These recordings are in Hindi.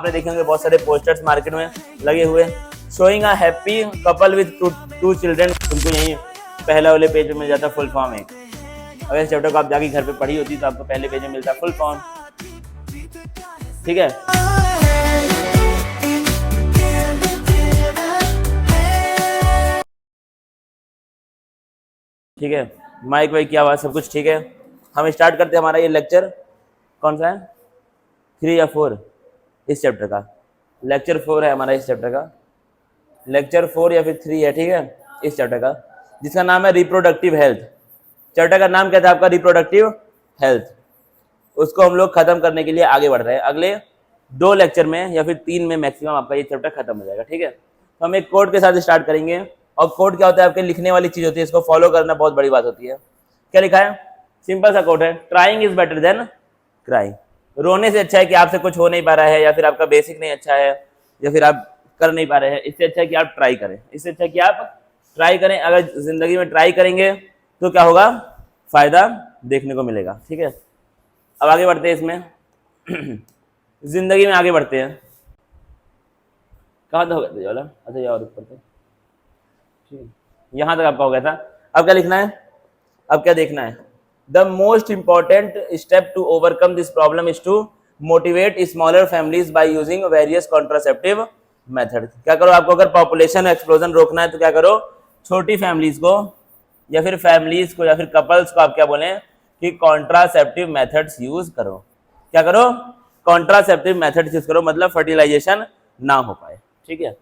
आपने देखे होंगे बहुत सारे पोस्टर्स मार्केट में लगे हुए showing a happy couple with two children. तुमको यही पहला वाले पेज में मिल जाता फुल फॉर्म है। अगर इस चैप्टर को आप जाके घर पे पढ़ी होती तो आपको पहले पेज में मिलता फुल फॉर्म। ठीक है, ठीक है, माइक वाइक की आवाज़ सब कुछ ठीक है। हम स्टार्ट करते हैं। हमारा ये लेक्चर कौन सा है, 3 या 4 इस चैप्टर का? लेक्चर 4 है हमारा इस चैप्टर का, लेक्चर 4 या फिर 3 है, ठीक है, इस चैप्टर का, जिसका नाम है रिप्रोडक्टिव हेल्थ। चैप्टर का नाम क्या था आपका? Reproductive health. उसको हम लोग खत्म करने के लिए आगे बढ़ रहे हैं। अगले 2 लेक्चर में या फिर 3 में मैक्सिमम आपका ये चैप्टर खत्म हो जाएगा। ठीक है, तो हम एक कोड के साथ स्टार्ट करेंगे। और कोड क्या होता है? आपके लिखने वाली चीज होती है, इसको फॉलो करना बहुत बड़ी बात होती है। क्या लिखा है? सिंपल सा कोड है, trying is better than crying. रोने से अच्छा है कि आपसे कुछ हो नहीं पा रहा है, या फिर आपका बेसिक नहीं अच्छा है, या फिर आप कर नहीं पा रहे हैं। इससे अच्छा है कि आप ट्राई करें, इससे अच्छा है कि आप ट्राई करें। अगर जिंदगी में ट्राई करेंगे तो क्या होगा? फायदा देखने को मिलेगा। ठीक है, अब आगे बढ़ते हैं इसमें जिंदगी में आगे बढ़ते हैं। कहाँ तक हो गया था वाला? अच्छा ये और ऊपर तक, यहाँ तक आपका हो गया था। अब क्या लिखना है? अब क्या देखना है? The most important step to overcome this problem is to motivate smaller families by using various contraceptive method. क्या करो? आपको अगर पॉपुलेशन एक्सप्लोजन रोकना है तो क्या करो? छोटी फैमिलीज को या फिर फैमिलीज को या फिर कपल्स को आप क्या बोलें कि कॉन्ट्रासेप्टिव मेथड्स यूज करो। क्या करो? कॉन्ट्रासेप्टिव मेथड्स यूज करो, मतलब फर्टिलाइजेशन ना हो पाए। ठीक है,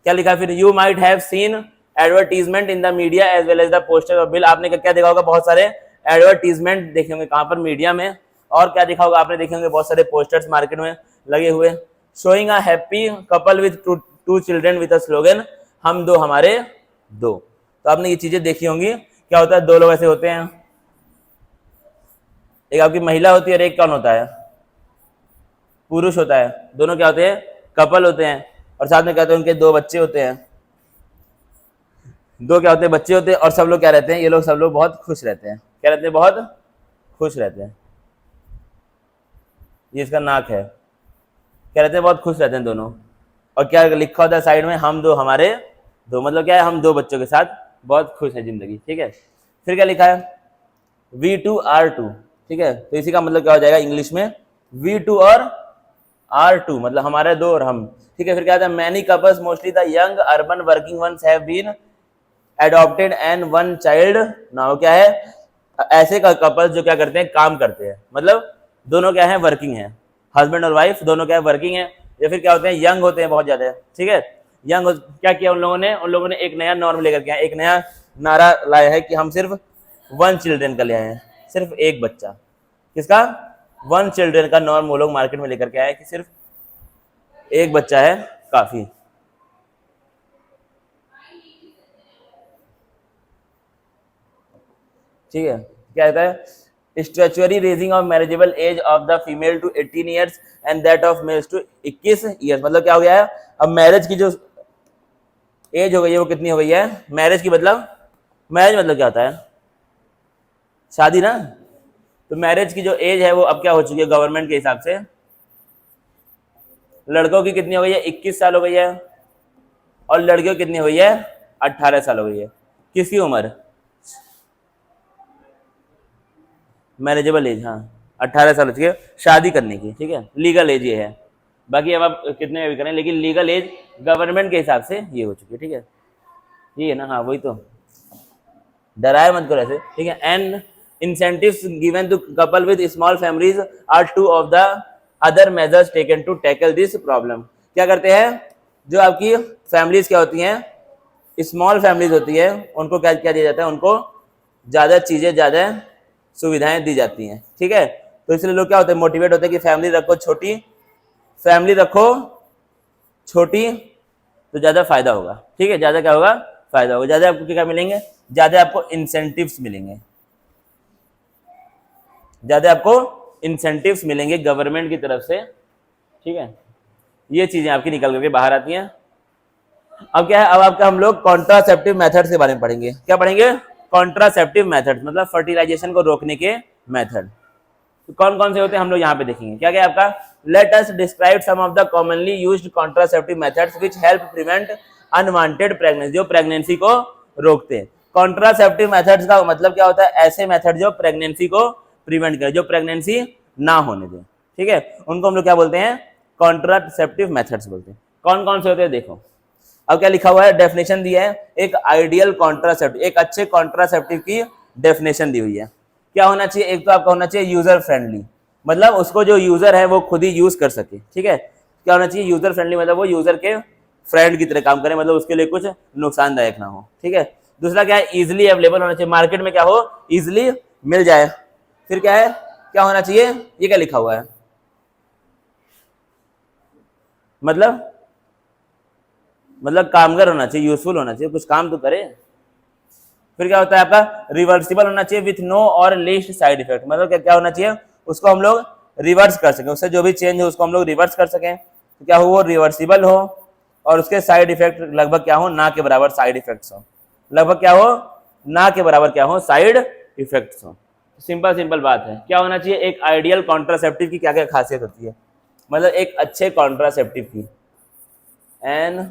क्या लिखा है फिर? You might have seen advertisement in the media as well as the poster of bill. आपने क्या देखा होगा? बहुत सारे एडवर्टीजमेंट देखे होंगे। कहाँ पर? मीडिया में। और क्या देखा होगा? आपने देखे होंगे बहुत सारे पोस्टर्स मार्केट में लगे हुए showing a happy couple with two children with a slogan हम दो हमारे दो। तो आपने ये चीजें देखी होंगी। क्या होता है? 2 लोग ऐसे होते हैं, एक आपकी महिला होती है और एक कौन होता है? पुरुष होता है। दोनों क्या होते हैं? कपल होते हैं। और साथ में क्या होते हैं? उनके 2 बच्चे होते हैं। 2 क्या होते हैं? बच्चे होते हैं। और सब लोग क्या रहते हैं? ये लोग सब लोग बहुत खुश रहते हैं। क्या रहते हैं? बहुत खुश रहते हैं। ये इसका नाक है। क्या रहते हैं? बहुत खुश रहते हैं दोनों। और क्या लिखा होता है साइड में? हम दो हमारे दो। मतलब क्या है? हम 2 बच्चों के साथ बहुत खुश है जिंदगी। ठीक है, फिर क्या लिखा है? V2 R2। ठीक है, तो इसी का मतलब क्या हो जाएगा इंग्लिश में? V2 और R2 मतलब हमारे 2 और हम। ठीक है, फिर क्या आता है? Many couples mostly the young urban working ones have been adopted and one child now. क्या है? ऐसे कपल्स जो क्या करते हैं? काम करते हैं। मतलब दोनों क्या है? वर्किंग है, हस्बैंड और वाइफ दोनों क्या है? वर्किंग है। या फिर क्या होते हैं? यंग होते हैं बहुत ज्यादा। ठीक है, यंग क्या किया उन लोगों ने? उन लोगों ने एक नया नॉर्म लेकर के आए, एक नया नारा लाया है कि हम सिर्फ 1 चिल्ड्रन का ले आए हैं, सिर्फ एक बच्चा। किसका? 1 चिल्ड्रन का नॉर्म वो लोग मार्केट में लेकर के आए कि सिर्फ एक बच्चा है काफी। ठीक है, क्या कहता है? Statutory raising of marriageable age of the female to 18 years and that of males to 21 years. मतलब क्या हो गया है? अब मैरिज की जो एज हो गई है वो कितनी हो गई है? मैरिज की मतलब, मैरिज मतलब क्या होता है? शादी ना। तो मैरिज की जो एज है वो अब क्या हो चुकी है गवर्नमेंट के हिसाब से? लड़कों की कितनी हो गई है? 21 साल हो गई है। और लड़कियों की कितनी हो गई है? 18 साल हो गई है। किसकी उम्र? मैनेजेबल एज, हाँ 18 साल हो चुकी है शादी करने की। ठीक है, लीगल एज ये है। बाकी अब आप कितने में भी करें, लेकिन लीगल एज गवर्नमेंट के हिसाब से ये हो चुकी है। ठीक है, ये है ना, हाँ वही तो, डराए मत करो ऐसे। ठीक है, and incentives given to couple with small families are 2 of the other measures taken to tackle this problem। क्या करते हैं? जो आपकी फैमिलीज क्या होती हैं? स्मॉल फैमिलीज होती है, उनको क्या क्या दिया जाता है? उनको ज्यादा चीजें, ज्यादा सुविधाएं दी जाती हैं। ठीक है, तो इसलिए लोग क्या होते हैं? मोटिवेट होते हैं कि फैमिली रखो छोटी, फैमिली रखो छोटी तो ज्यादा फायदा होगा। ठीक है, ज्यादा क्या होगा? फायदा होगा। ज्यादा आपको क्या मिलेंगे? ज्यादा आपको इंसेंटिव्स मिलेंगे, ज्यादा आपको इंसेंटिव्स मिलेंगे गवर्नमेंट की तरफ से। ठीक है, ये चीजें आपकी निकल करके बाहर आती हैं। अब क्या है? अब आपका हम लोग कॉन्ट्रासेप्टिव मेथड्स के बारे में पढ़ेंगे। क्या पढ़ेंगे? कॉन्ट्रासेप्टिव मेथड्स मतलब फर्टिलाइजेशन को रोकने के मेथड। तो कौन कौन से होते हैं हम लोग यहाँ पे देखेंगे। क्या क्या आपका? Let us describe some of the commonly used contraceptive methods which help prevent unwanted pregnancy, जो प्रेगनेंसी को रोकते हैं। कॉन्ट्रासेप्टिव मेथड्स का मतलब क्या होता है? ऐसे मेथड जो प्रेगनेंसी को प्रिवेंट करे, जो प्रेगनेंसी ना होने दे, ठीक है, उनको हम लोग क्या बोलते हैं? कॉन्ट्रासेप्टिव मेथड्स बोलते हैं। कौन कौन से होते हैं देखो, अब क्या लिखा हुआ है, डेफिनेशन दिया है, एक आइडियल कॉन्ट्रासेप्टिव, एक अच्छे कॉन्ट्रासेप्टिव की डेफिनेशन दी हुई है। क्या होना चाहिए? एक तो आपका होना चाहिए यूजर फ्रेंडली, मतलब उसको जो यूजर है वो खुद ही यूज कर सके, ठीक है। क्या होना चाहिए? यूजर फ्रेंडली, मतलब वो यूजर के फ्रेंड की तरह काम करे, मतलब उसके लिए कुछ नुकसानदायक ना हो, ठीक है। दूसरा क्या है? इजिली अवेलेबल होना चाहिए, मार्केट में क्या हो, इजिली मिल जाए। फिर क्या है, क्या होना चाहिए? ये क्या लिखा हुआ है, मतलब कामगर होना चाहिए, यूजफुल होना चाहिए, कुछ काम तो करे। फिर क्या होता है आपका? रिवर्सिबल होना चाहिए विथ नो और लीस्ट साइड इफेक्ट, मतलब क्या होना चाहिए? उसको हम लोग रिवर्स कर सकें, उससे जो भी चेंज हो उसको हम लोग रिवर्स कर सकें, तो क्या हो, वो रिवर्सिबल हो, और उसके साइड इफेक्ट लगभग क्या हो, ना के बराबर साइड इफेक्ट्स हो, लगभग क्या हो, ना के बराबर क्या हो, साइड इफेक्ट्स हो। सिंपल बात है। क्या होना चाहिए? एक आइडियल कॉन्ट्रासेप्टिव की क्या क्या खासियत होती है, मतलब एक अच्छे कॉन्ट्रासेप्टिव की, an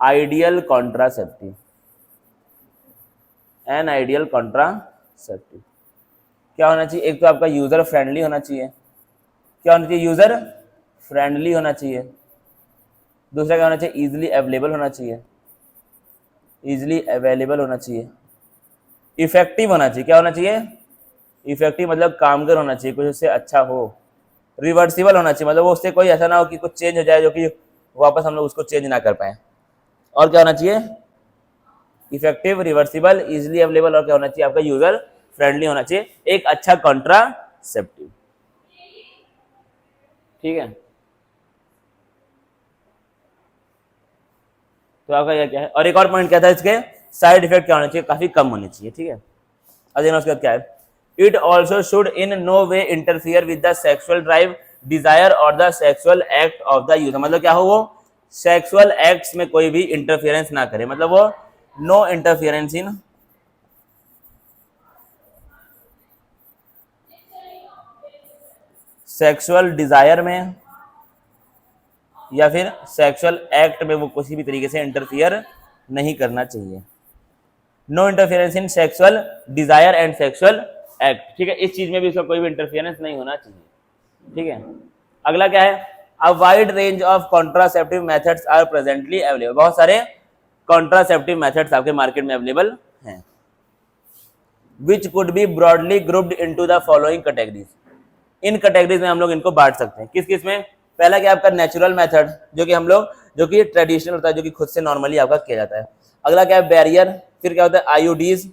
ideal contraceptive, an ideal contraceptive क्या होना चाहिए? एक तो आपका यूजर फ्रेंडली होना चाहिए, क्या होना चाहिए? यूजर फ्रेंडली होना चाहिए। दूसरा क्या होना चाहिए? इजिली अवेलेबल होना चाहिए, इजिली अवेलेबल होना चाहिए। इफेक्टिव होना चाहिए, क्या होना चाहिए? इफेक्टिव मतलब कामगर होना चाहिए, कुछ उससे अच्छा हो। रिवर्सिबल होना चाहिए, मतलब वो उससे कोई ऐसा ना हो कि कुछ चेंज हो जाए जो कि वापस हम लोग उसको चेंज ना कर पाए। और क्या होना चाहिए? इफेक्टिव, रिवर्सिबल, इजिली अवेलेबल, और क्या होना चाहिए? आपका यूजर फ्रेंडली होना चाहिए, एक अच्छा कॉन्ट्रासेप्टिव, ठीक है। तो आपका यह क्या है? और एक और पॉइंट क्या था इसके? साइड इफेक्ट क्या होना चाहिए? काफी कम होनी चाहिए, ठीक है। अब देखना उसके बाद क्या है? It also should in no way interfere with the sexual drive, desire और the sexual act of the user, मतलब क्या हो, वो सेक्सुअल एक्ट्स में कोई भी इंटरफियरेंस ना करे, मतलब वो no interference in sexual desire में या फिर सेक्सुअल एक्ट में वो किसी भी तरीके से इंटरफियर नहीं करना चाहिए। No interference in sexual desire and sexual act, ठीक है, इस चीज में भी उसका कोई भी इंटरफियरेंस नहीं होना चाहिए, ठीक है। अगला क्या है? A wide range of contraceptive methods are presently available, बहुत सारे कॉन्ट्रासेप्टिव मेथड्स आपके मार्केट में अवेलेबल हैं, which could be broadly grouped into the following categories, इन कैटेगरीज में हम लोग इनको बांट सकते हैं। किस किस में? पहला क्या आपका? नेचुरल मेथड, जो कि हम लोग, जो कि ट्रेडिशनल होता है, जो कि खुद से नॉर्मली आपका किया जाता है। अगला क्या है? बैरियर। फिर क्या होता है? आईयूडीज।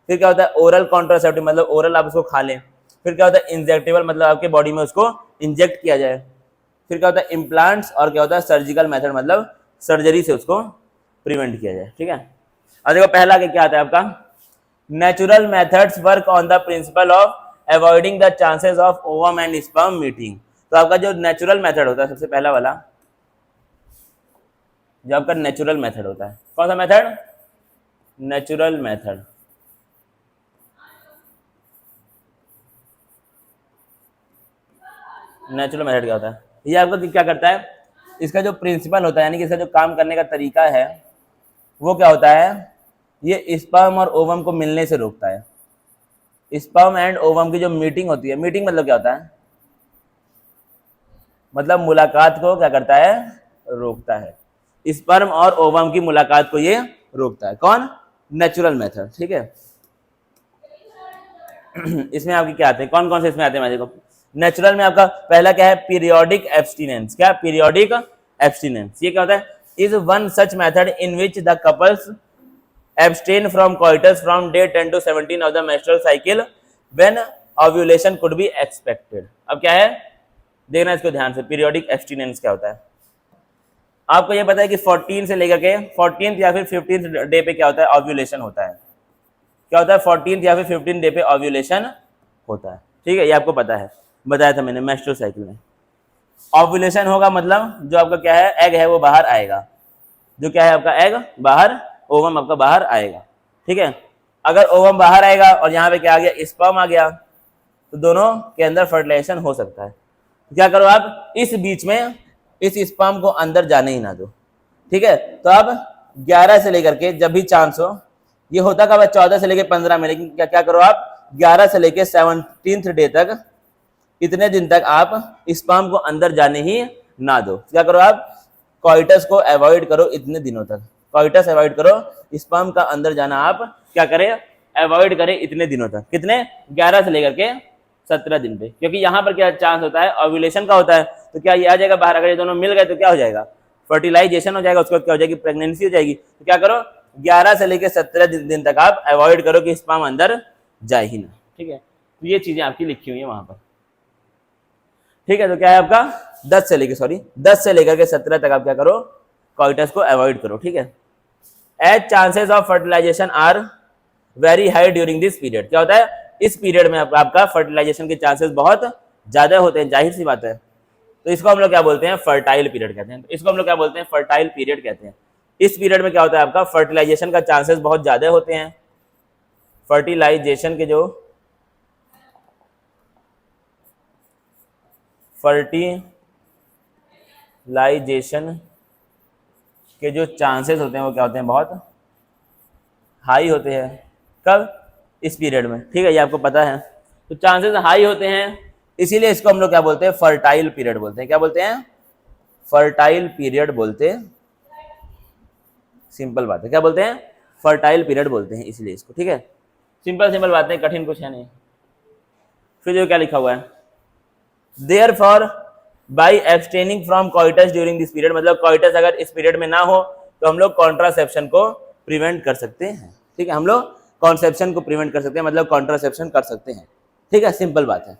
फिर क्या होता है? ओरल कॉन्ट्रासेप्टिव, मतलब ओरल आप उसको खा लें। फिर क्या होता है? इंजेक्टेबल, मतलब आपके बॉडी में उसको इंजेक्ट किया जाए। फिर क्या होता है? इम्प्लांट्स। और क्या होता है? सर्जिकल मेथड, मतलब सर्जरी से उसको प्रिवेंट किया जाए, ठीक है। अब देखो पहला क्या आता है आपका? Natural methods work on the principle of avoiding the chances of ovum and sperm meeting. तो आपका जो नेचुरल मेथड होता है, सबसे पहला वाला जो आपका नेचुरल मेथड होता है, कौन सा method? Natural method. Natural method क्या होता है? ये आपको क्या करता है? इसका जो प्रिंसिपल होता है, यानी कि इसका जो काम करने का तरीका है, वो क्या होता है? ये स्पर्म और ओवम को मिलने से रोकता है। स्पर्म एंड ओवम की जो मीटिंग होती है, मीटिंग मतलब क्या होता है? मतलब मुलाकात को क्या करता है? रोकता है। स्पर्म और ओवम की मुलाकात को ये रोकता है। कौन? नेचुरल मेथड, ठीक है। इसमें आपके क्या आते हैं? कौन कौन से इसमें आते हैं? देखो नेचुरल में आपका पहला क्या है? Periodic abstinence. क्या? Periodic abstinence. ये क्या होता है? Is one such method in which the couples abstain from coitus from day 10 to 17 of the menstrual cycle when ovulation could be expected। अब क्या है? देखना इसको ध्यान से, पीरियोडिक एब्सटिनेंस क्या होता है? आपको ये पता है कि 14 से लेकर के 14th या फिर 15th डे पे क्या होता है? ओव्यूलेशन होता है। क्या होता है? 14th या फिर 15th डे पे ओव्यूलेशन होता है, ठीक है, ये आपको पता है, बताया था मैंने मेंस्ट्रुअल साइकिल में। ओव्यूलेशन होगा मतलब जो आपका क्या है? एग है वो बाहर आएगा, जो क्या है आपका? एग बाहर, ओवम आपका बाहर आएगा, ठीक है। अगर ओवम बाहर आएगा और यहाँ पे क्या आ गया? स्पर्म आ गया, तो दोनों के अंदर फर्टिलाइजेशन हो सकता है। क्या करो आप इस बीच में इस स्पर्म को अंदर जाने ही ना दो, ठीक है। तो अब 11 से लेकर के जब भी चांस हो, ये होता कब है 14 से लेकर 15 में, लेकिन क्या क्या करो आप 11 से लेकर 17th डे तक, इतने दिन तक आप स्पर्म को अंदर जाने ही ना दो। क्या करो आप कॉइटस को अवॉइड करो इतने दिनों तक, कॉइटस अवॉइड करो, स्पर्म का अंदर जाना आप क्या करें अवॉइड करें इतने दिनों तक, कितने 11 से लेकर के 17 दिन पे, क्योंकि यहाँ पर क्या चांस होता है ओव्यूलेशन का होता है। तो क्या ये आ जाएगा बाहर, अगर ये दोनों मिल गए तो क्या हो जाएगा फर्टिलाइजेशन हो जाएगा, उसके बाद क्या हो जाएगी प्रेगनेंसी हो जाएगी। तो क्या करो 11 से लेकर 17 दिन तक आप अवॉइड करो कि स्पर्म अंदर जाए ही ना, ठीक है। तो ये चीजें आपकी लिखी हुई है वहां पर, ठीक है। तो क्या है आपका 10 से लेकर के 17 तक आप क्या करो कॉइटस को अवॉइड करो, ठीक है। As chances of fertilization are very high during this period, क्या होता है इस पीरियड में आपका फर्टिलाइजेशन के चांसेस बहुत ज्यादा होते हैं, जाहिर सी बात है। तो इसको हम लोग क्या बोलते हैं फर्टाइल पीरियड कहते हैं, तो इसको हम लोग क्या बोलते हैं फर्टाइल पीरियड कहते हैं। इस पीरियड में क्या होता है आपका फर्टिलाइजेशन का चांसेस बहुत ज्यादा होते हैं, फर्टिलाइजेशन के जो चांसेस होते हैं वो क्या होते हैं बहुत हाई होते हैं। कब इस पीरियड में, ठीक है, ये आपको पता है। तो चांसेस हाई होते हैं, इसीलिए इसको हम लोग क्या बोलते हैं फर्टाइल पीरियड बोलते हैं। क्या बोलते हैं फर्टाइल पीरियड बोलते हैं, सिंपल बात है, क्या बोलते हैं फर्टाइल पीरियड बोलते हैं इसलिए इसको, ठीक है। सिंपल बात नहीं, कठिन कुछ है नहीं। फिर जो क्या लिखा हुआ है therefore by abstaining from coitus during this period, मतलब कॉइटस अगर इस पीरियड में ना हो तो हम लोग कॉन्ट्रासेप्शन को प्रिवेंट कर सकते हैं, ठीक है। हम लोग कॉन्सेप्शन को प्रिवेंट कर सकते हैं, मतलब कॉन्ट्रासेप्शन कर सकते हैं, ठीक है, सिंपल बात है।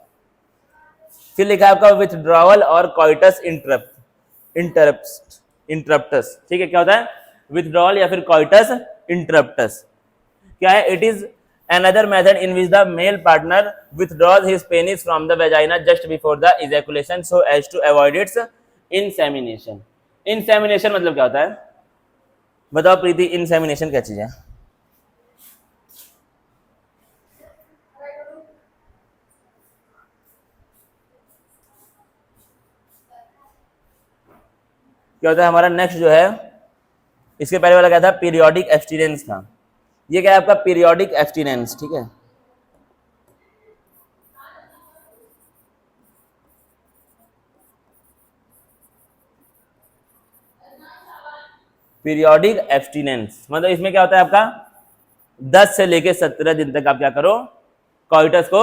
फिर लिखा है आपका विथड्रॉवल और कॉइटस इंटरप्टस, ठीक है। क्या होता है विथड्रॉवल या फिर कॉइटस इंटरप्टस, क्या है it is another method in which the male partner withdraws his penis from the vagina just before the ejaculation so as to avoid its insemination। insemination मतलब क्या होता है बताओ प्रीति, insemination क्या चीज है? क्या होता है हमारा नेक्स्ट जो है, इसके पहले वाला क्या था पीरियोडिक एब्सटिनेंस था, ये क्या है आपका पीरियोडिक एब्सटिनेंस, ठीक है। पीरियोडिक एब्सटिनेंस मतलब इसमें क्या होता है आपका 10 से लेके 17 दिन तक आप क्या करो कॉइटस को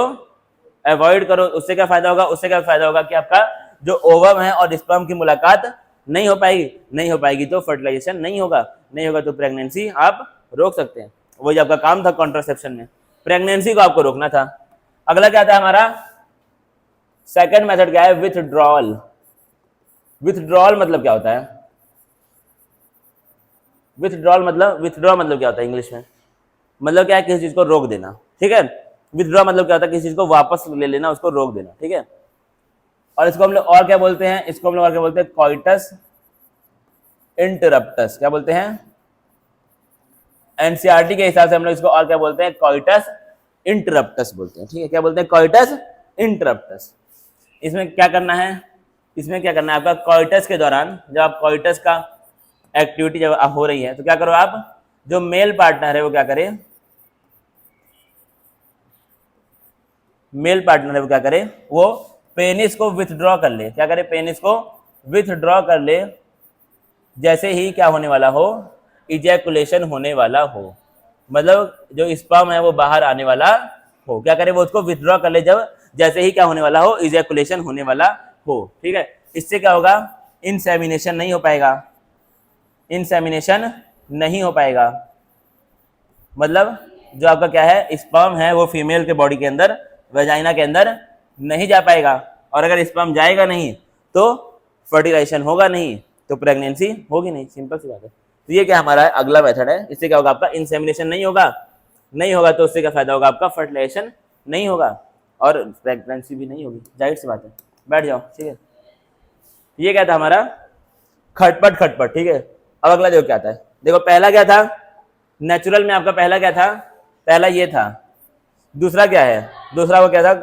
अवॉइड करो। उससे क्या फायदा होगा कि आपका जो ओवम है और स्पर्म की मुलाकात नहीं हो पाएगी तो फर्टिलाइजेशन नहीं होगा तो प्रेगनेंसी आप रोक सकते हैं। वही आपका काम था कॉन्ट्रासेप्शन में, प्रेगनेंसी को आपको रोकना था। अगला क्या था हमारा सेकंड मेथड क्या है विथड्रॉल। विथड्रॉल मतलब क्या होता है विथड्रॉ मतलब क्या होता है इंग्लिश में, मतलब क्या है किसी चीज को रोक देना, ठीक है। विथड्रॉ मतलब क्या होता है किसी चीज को वापस ले लेना, उसको रोक देना, ठीक है। और इसको हम लोग और क्या बोलते हैं कॉइटस इंटरप्टस। क्या बोलते हैं एनसीईआरटी के हिसाब से हम लोग इसको और क्या बोलते हैं कॉइटस इंटरप्टस बोलते हैं, ठीक है। क्या बोलते हैं कॉइटस इंटरप्टस। इसमें क्या करना है आपका कॉइटस के दौरान जब आप कॉइटस का एक्टिविटी जब हो रही है तो क्या करो आप जो मेल पार्टनर है वो क्या करे वो पेनिस को विथड्रॉ कर ले। क्या करे पेनिस को विथड्रॉ कर ले जैसे ही क्या होने वाला हो इजैकुलेशन होने वाला हो, मतलब जो स्पर्म है वो बाहर आने वाला हो। क्या करे वो उसको विथड्रॉ कर ले जैसे ही क्या होने वाला हो इजैकुलेशन होने वाला हो, ठीक है। इससे क्या होगा इंसेमिनेशन नहीं हो पाएगा, मतलब जो आपका क्या है स्पर्म है वो फीमेल के बॉडी के अंदर वेजाइना के अंदर नहीं जा पाएगा, और अगर स्पर्म जाएगा नहीं तो फर्टिलाइजेशन होगा नहीं तो प्रेगनेंसी होगी नहीं, सिंपल सी बात है। तो ये क्या हमारा अगला मेथड है, इससे क्या होगा आपका इंसेमिनेशन नहीं होगा तो उससे क्या फायदा होगा आपका फर्टिलाइजेशन नहीं होगा और प्रेगनेंसी भी नहीं होगी, जाहिर सी बात है। बैठ जाओ, ठीक है। ये क्या था हमारा खटपट, ठीक है। अब अगला देखो क्या आता है, देखो पहला क्या था नेचुरल में आपका पहला ये था, दूसरा क्या है दूसरा वो क्या था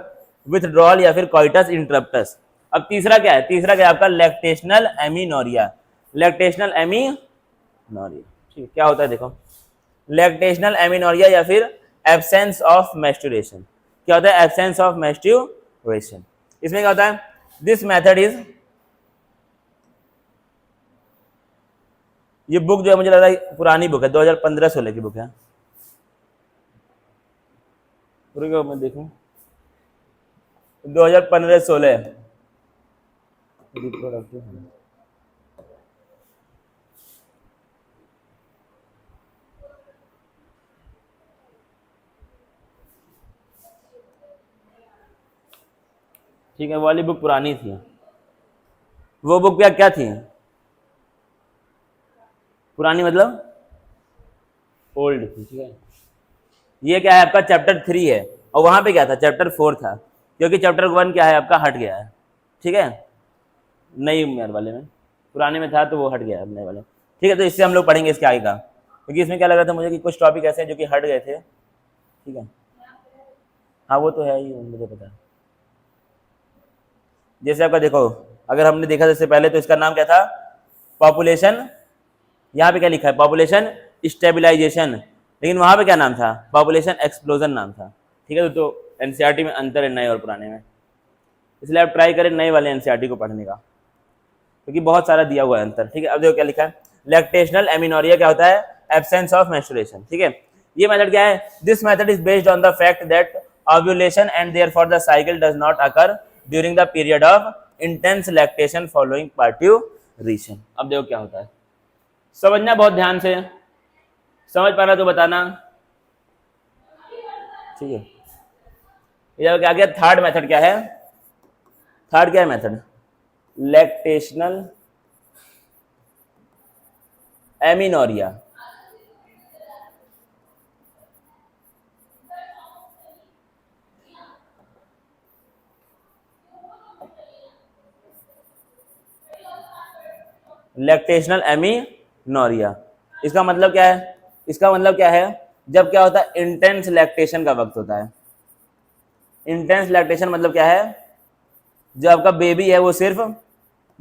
विथड्रॉल या फिर कॉइटस इंटरप्टस। अब तीसरा क्या है, तीसरा क्या है आपका लैक्टेशनल एमिनोरिया। लैक्टेशनल एमिनोरिया, ठीक है, क्या होता है देखो, लैक्टेशनल एमिनोरिया या फिर एब्सेंस ऑफ मैस्टुरेशन। क्या होता है, एब्सेंस ऑफ मैस्टुरेशन। इसमें क्या होता है, दिस मेथड इज, ये बुक जो है मुझे लग रहा है पुरानी बुक है, 2015-16 की बुक है। रुको मैं देखूं, 2015-16 रिप्रोडक्टिव, ठीक है, वो वाली बुक पुरानी थी। वो बुक क्या क्या थी, पुरानी मतलब ओल्ड थी, ठीक है। ये क्या है आपका चैप्टर 3 है, और वहां पे क्या था, चैप्टर 4 था, क्योंकि चैप्टर 1 क्या है आपका हट गया है, ठीक है, नई मेरे वाले में, पुराने में था तो वो हट गया है नए वाले, ठीक है। तो इससे हम लोग पढ़ेंगे इसके आगे का, क्योंकि इसमें क्या लग रहा था मुझे कि कुछ टॉपिक ऐसे हैं जो कि हट गए थे, ठीक है। हाँ वो तो है ही, मुझे पता है। जैसे आपका देखो, अगर हमने देखा जैसे पहले, तो इसका नाम क्या था, पॉपुलेशन, यहाँ पे क्या लिखा है, पॉपुलेशन स्टेबलाइजेशन, लेकिन वहां पे क्या नाम था, पॉपुलेशन एक्सप्लोजन नाम था, ठीक है। तो एनसीईआरटी में अंतर है नए और पुराने में, इसलिए आप ट्राई करें नए वाले एनसीईआरटी को पढ़ने का, क्योंकि बहुत सारा दिया हुआ है अंतर, ठीक है। अब देखो क्या लिखा है, लैक्टेशनल एमिनोरिया क्या होता है, एब्सेंस ऑफ मेंस्ट्रुएशन, ठीक है। ये मेथड क्या है, this method is based on the fact that ovulation and therefore the cycle does not occur during the period of intense lactation following parturition. अब देखो क्या होता है, समझना बहुत ध्यान से, समझ पा रहा तो बताना, ठीक है। ये क्या गया, थर्ड मेथड क्या है, थर्ड क्या है method, lactational amenorrhoea. Lactational amenorrhoea, इसका मतलब क्या है, इसका मतलब क्या है, जब क्या होता है, इंटेंस लैक्टेशन का वक्त होता है। इंटेंस लैक्टेशन मतलब क्या है, जो आपका बेबी है वो सिर्फ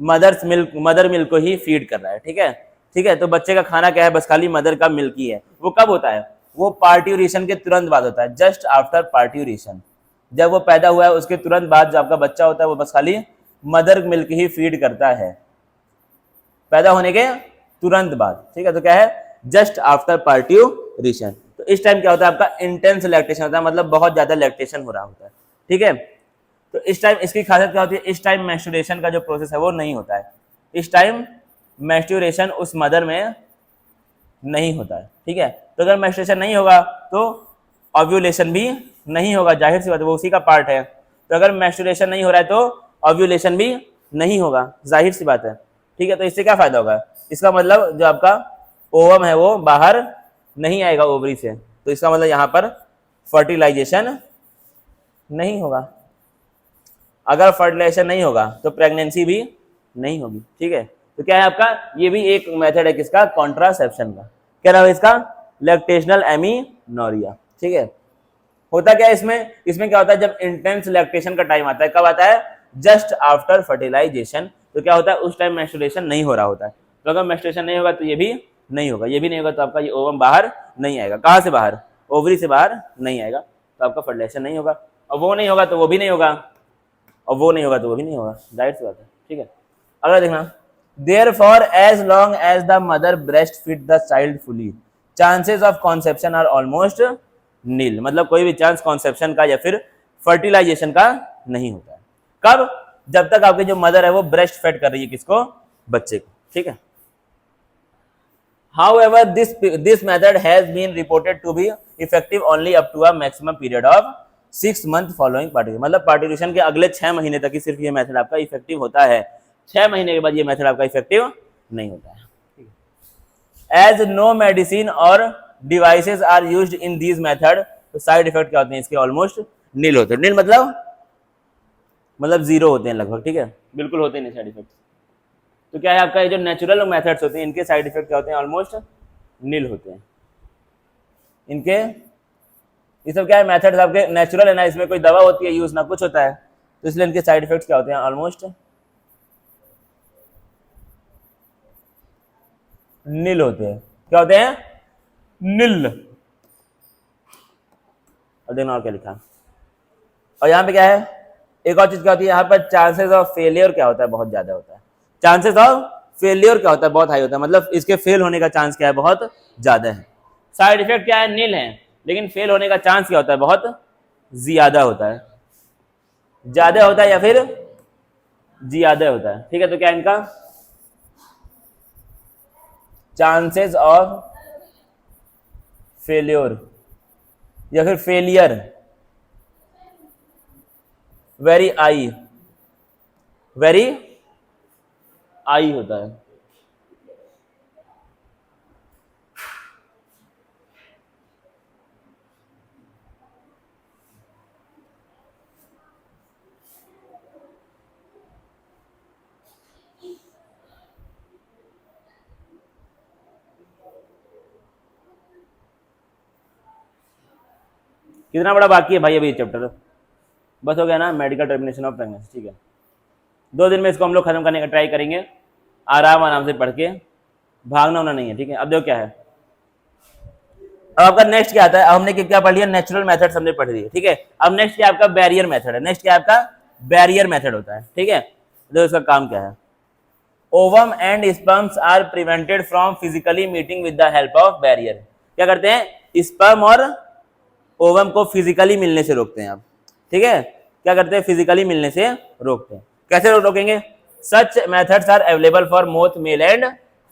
मदर मिल्क को ही फीड कर रहा है, ठीक है, ठीक है। तो बच्चे का खाना क्या है, बस खाली मदर का मिल्क ही है। वो कब होता है, वो पार्ट्यूरेशन के तुरंत बाद होता है, जस्ट आफ्टर पार्ट्यूरेशन। जब वो पैदा हुआ है उसके तुरंत बाद जो आपका बच्चा होता है वो बस खाली मदर मिल्क ही फीड करता है, पैदा होने के तुरंत बाद, ठीक है। तो क्या है, जस्ट आफ्टर पार्ट्यूरेशन। तो इस टाइम क्या होता है आपका, इंटेंस लैक्टेशन होता है, मतलब बहुत ज्यादा लैक्टेशन हो रहा होता है, ठीक है। तो इस टाइम इसकी खासियत क्या होती है, इस टाइम मेंस्ट्रुएशन का जो प्रोसेस है वो नहीं होता है, इस टाइम मेंस्ट्रुएशन उस मदर में नहीं होता है, ठीक है। तो अगर मेंस्ट्रुएशन नहीं होगा तो ओव्यूलेशन भी नहीं होगा, जाहिर सी बात है, वो उसी का पार्ट है। तो अगर मेंस्ट्रुएशन नहीं हो रहा है तो ओव्यूलेशन भी नहीं होगा, जाहिर सी बात है, ठीक है। तो इससे क्या फायदा होगा, इसका मतलब जो आपका ओवम है वो बाहर नहीं आएगा ओवरी से, तो इसका मतलब यहाँ पर फर्टिलाइजेशन नहीं होगा। अगर फर्टिलाइजेशन नहीं होगा तो प्रेगनेंसी भी नहीं होगी, ठीक है। तो क्या है आपका, ये भी एक मेथड है किसका, कॉन्ट्रासेप्शन का। क्या नाम है इसका, लैक्टेशनल एमिनोरिया, ठीक है। होता क्या है इसमें, इसमें क्या होता है, जब इंटेंस लैक्टेशन का टाइम आता है, कब आता है, जस्ट आफ्टर फर्टिलाइजेशन। तो क्या होता है, उस टाइम मेंस्ट्रुएशन नहीं हो रहा होता है। तो अगर मेंस्ट्रुएशन नहीं होगा तो ये भी नहीं होगा, ये भी नहीं होगा, तो आपका ये ओवम बाहर नहीं आएगा। कहाँ से बाहर, ओवरी से बाहर नहीं आएगा, तो आपका फर्टिलाइजेशन नहीं होगा। और वो नहीं होगा तो वो भी नहीं होगा, और वो नहीं होगा तो वो भी नहीं होगा, जाहिर सी बात है, ठीक है। अगला देखना, Therefore, as long as the mother breastfeed the child fully, chances of conception are almost nil। मतलब कोई भी चांस कॉन्सेप्शन का या फिर फर्टिलाइजेशन का नहीं होता है। कब, जब तक आपकी जो मदर है वो ब्रेस्ट फेड कर रही है किसको, बच्चे को, ठीक है। However, this method has been reported to be effective only up to a maximum period of 6 months following partition. मतलब पार्टिशन के अगले 6 महीने तक ही सिर्फ ये मेथड आपका इफेक्टिव होता है, 6 महीने के बाद ये मेथड आपका इफेक्टिव नहीं होता है। एज नो मेडिसिन और devices are used in these method, तो साइड इफेक्ट क्या होते हैं इसके, ऑलमोस्ट नील होते हैं। नील मतलब जीरो होते हैं लगभग, ठीक है, बिल्कुल होते नहीं साइड इफेक्ट। तो क्या है आपका, ये जो नेचुरल मेथड्स होते हैं इनके साइड इफेक्ट क्या होते हैं, ऑलमोस्ट नील होते हैं इनके। ये सब क्या है, मेथड्स आपके नेचुरल है ना, इसमें कोई दवा होती है यूज, ना कुछ होता है, तो इसलिए इनके साइड इफेक्ट्स क्या होते हैं, ऑलमोस्ट नील होते हैं। क्या होते हैं? नील। और देखना और क्या लिखा। और यहाँ पे क्या है, एक और चीज क्या होती है यहाँ पर, चांसेस ऑफ फेलियर क्या होता है, बहुत ज्यादा होता है। चांसेस ऑफ फेलियर क्या होता है, बहुत हाई होता है, मतलब इसके फेल होने का चांस क्या है, बहुत ज्यादा है। साइड इफेक्ट क्या है, नील है, लेकिन फेल होने का चांस क्या होता है, बहुत ज्यादा होता है। ज्यादा होता है या फिर ज्यादा होता है, ठीक है। तो क्या इनका चांसेस ऑफ फेल्योर या फिर failure very I, very I होता है। कितना बड़ा बाकी है भाई अभी चैप्टर, बस हो गया ना, मेडिकल टर्मिनेशन ऑफ प्रेगनेंसी, ठीक है। 2 दिन में इसको हम लोग खत्म करने का ट्राई करेंगे, आराम आराम से पढ़ के, भागना होना नहीं है, ठीक है। अब देखो क्या है, अब आपका नेक्स्ट क्या आता है, अब हमने क्या पढ़ लिया, नेचुरल मेथड हमने पढ़ लिया, ठीक है। अब नेक्स्ट क्या आपका बैरियर मेथड है, नेक्स्ट क्या आपका बैरियर मेथड होता है, ठीक है। देखो इसका काम क्या है, ovum and sperms are prevented from physically meeting with the help of barrier. क्या करते हैं, स्पर्म और ओवम को फिजिकली मिलने से रोकते हैं आप, ठीक है। क्या करते हैं, फिजिकली मिलने से रोकते हैं। कैसे रोकेंगे, such methods are available for both male and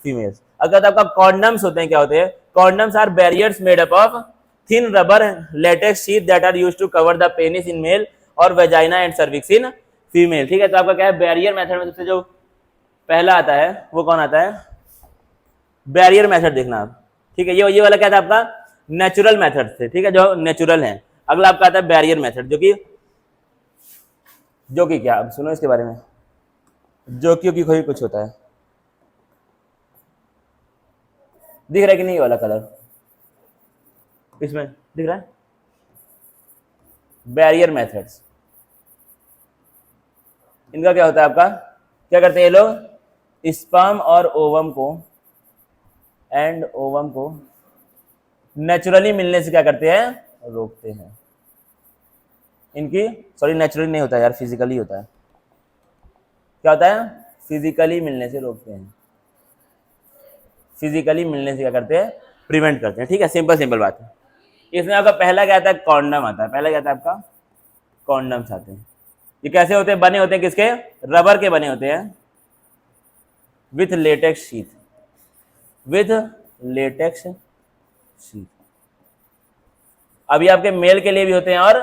females. अगर आपका कॉन्डम्स होते हैं, क्या होते हैं, condoms are barriers made up of thin rubber latex sheet that are used to cover the penis in male और vagina and cervix in female, ठीक है। तो आपका क्या है, बैरियर मेथड में सबसे जो पहला आता है वो कौन आता है, बैरियर मेथड देखना आप, ठीक है। ये वाला क्या था आपका, नेचुरल मेथड थे, ठीक है, जो नेचुरल है। अगला आपका आता है बैरियर मेथड, जो कि क्या, अब सुनो इसके बारे में, जो कि कोई कुछ होता है, दिख रहा है कि नहीं, ये वाला कलर इसमें दिख रहा है, बैरियर मेथड्स। इनका क्या होता है आपका, क्या करते हैं ये लोग, स्पर्म और ओवम को नेचुरली मिलने से क्या करते हैं, रोकते हैं। इनकी सॉरी नेचुरली नहीं होता है यार, फिजिकली होता है। क्या होता है, फिजिकली मिलने से रोकते हैं, फिजिकली मिलने से क्या करते हैं, प्रिवेंट करते हैं, ठीक है। सिंपल बात है। इसमें आपका पहला क्या आता है, कॉन्डम आता है, पहला क्या आता है आपका, कॉन्डम्स आते हैं। ये कैसे होते हैं, बने होते हैं किसके, रबर के बने होते हैं, with latex sheet, with latex sheet. अभी आपके मेल के लिए भी होते हैं और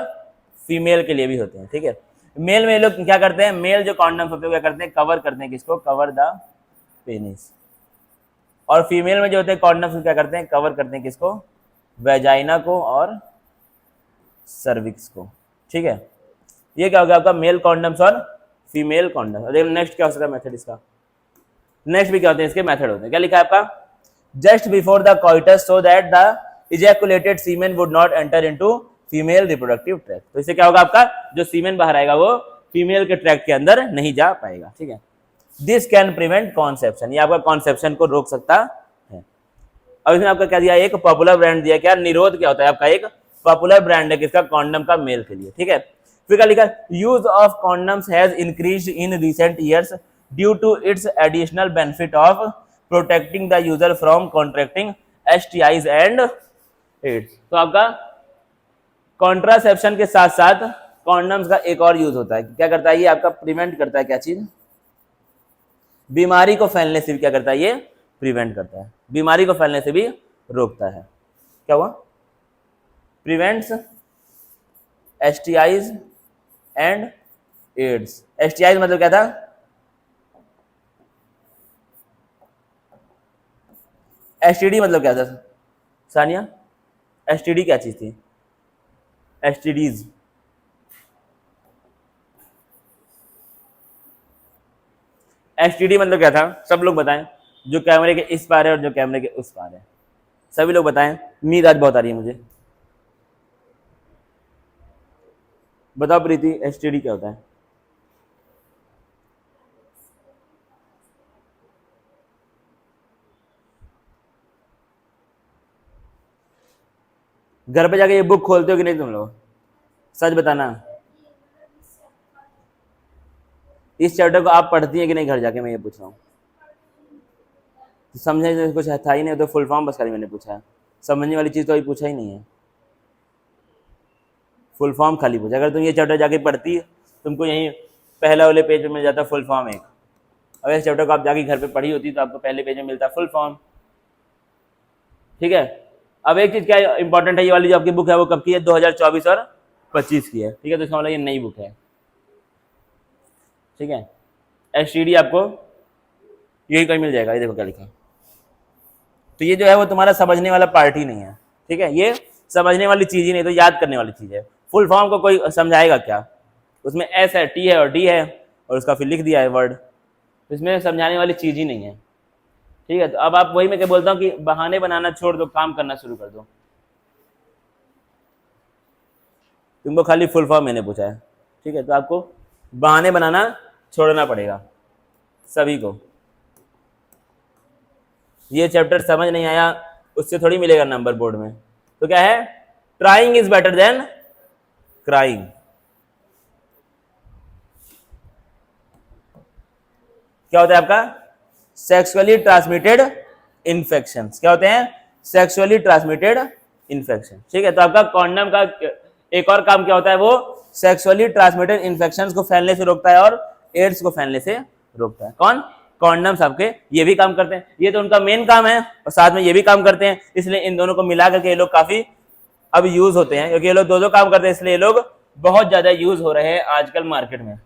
फीमेल के लिए भी होते हैं, ठीक है। मेल में लोग क्या करते हैं, मेल जो कॉन्डम्स होते हैं क्या करते हैं, कवर करते हैं किसको, कवर द पेनिस। और फीमेल में जो होते हैं कॉन्डम्स क्या करते हैं, कवर करते हैं किसको, वेजाइना को और सर्विक्स को, ठीक है। ये क्या होगा आपका, मेल कॉन्डम्स और फीमेल कॉन्डम्स। नेक्स्ट क्या हो सकता है मेथड इसका, नेक्स्ट भी क्या होते हैं इसके मेथड होते हैं, क्या लिखा है आपका, just before the coitus so that the ejaculated semen would not enter into female reproductive tract. तो इससे क्या होगा, आपका जो सीमेन बाहर आएगा वो फीमेल के ट्रैक्ट के अंदर नहीं जा पाएगा, ठीक है। दिस कैन प्रिवेंट कॉन्सेप्शन, ये आपका कॉन्सेप्शन को रोक सकता है। अब इसमें आपका क्या दिया, एक पॉपुलर ब्रांड दिया, क्या निरोध क्या होता है आपका, एक पॉपुलर ब्रांड है किसका, कॉन्डम का, मेल के लिए, ठीक है। फिर क्या लिखा, use of condoms has increased in recent years due to its additional benefit of protecting the user from contracting STIs and AIDS. तो आपका कॉन्ट्रासेप्शन के साथ साथ कॉन्डम्स का एक और यूज होता है, क्या करता है ये आपका, प्रिवेंट करता है, क्या चीज, बीमारी को फैलने से भी क्या करता है ये, प्रिवेंट करता है, बीमारी को फैलने से भी रोकता है। क्या हुआ, prevents STIs and AIDS. STIs मतलब क्या था, STD मतलब क्या था सानिया, STD क्या चीज थी, STDs, STD मतलब क्या था, सब लोग बताएं, जो कैमरे के इस पार है और जो कैमरे के उस पार है, सभी लोग बताएं। नींद आज बहुत आ रही है मुझे, बताओ प्रीति, STD क्या होता है, घर पे जाके ये बुक खोलते हो कि नहीं तुम लोग, सच बताना। इस चैप्टर को आप पढ़ती हैं कि नहीं घर जाके, मैं ये पूछ रहा हूँ। समझने में कुछ था ही नहीं, तो फुल फॉर्म बस खाली मैंने पूछा है, समझने वाली चीज़ तो अभी पूछा ही नहीं है, फुल फॉर्म खाली पूछा। अगर तुम ये चैप्टर जाके पढ़ती तुमको यहीं पहला वाले पेज में मिल जाता फुल फॉर्म एक। अगर इस चैप्टर को आप जाके घर पे पढ़ी होती तो आपको पहले पेज में मिलता फुल फॉर्म। ठीक है, अब एक चीज़ क्या इंपॉर्टेंट है, ये वाली जो आपकी बुक है वो कब की है, 2024 और 25 की है। ठीक है, तो इसका मतलब ये नई बुक है। ठीक है, STD आपको यही कहीं मिल जाएगा, ये देखो क्या लिखा। तो ये जो है वो तुम्हारा समझने वाला पार्ट ही नहीं है। ठीक है, ये समझने वाली चीज़ ही नहीं, तो याद करने वाली चीज़ है। फुल फॉर्म को कोई समझाएगा क्या, उसमें S है, T है और D है और उसका फिर लिख दिया है वर्ड, तो इसमें समझाने वाली चीज़ ही नहीं है। ठीक है, तो अब आप वही मैं क्या बोलता हूँ कि बहाने बनाना छोड़ दो, काम करना शुरू कर दो। तुमको खाली फुल फॉर्म मैंने पूछा है। ठीक है, तो आपको बहाने बनाना छोड़ना पड़ेगा सभी को। ये चैप्टर समझ नहीं आया उससे थोड़ी मिलेगा नंबर बोर्ड में। तो क्या है, trying is better than crying. क्या होता है आपका, सेक्सुअली ट्रांसमिटेड इन्फेक्शन। क्या होते हैं, सेक्सुअली ट्रांसमिटेड इन्फेक्शन। ठीक है, तो आपका कॉन्डम का एक और काम क्या होता है, वो सेक्सुअली ट्रांसमिटेड इन्फेक्शंस को फैलने से रोकता है और एड्स को फैलने से रोकता है। कौन, कॉन्डम्स आपके ये भी काम करते हैं, ये तो उनका मेन काम है और साथ में ये भी काम करते हैं, इसलिए इन दोनों को मिला करके ये लोग काफी अब यूज होते हैं, क्योंकि ये लोग दो काम करते हैं, इसलिए ये लोग बहुत ज्यादा यूज हो रहे हैं आजकल मार्केट में।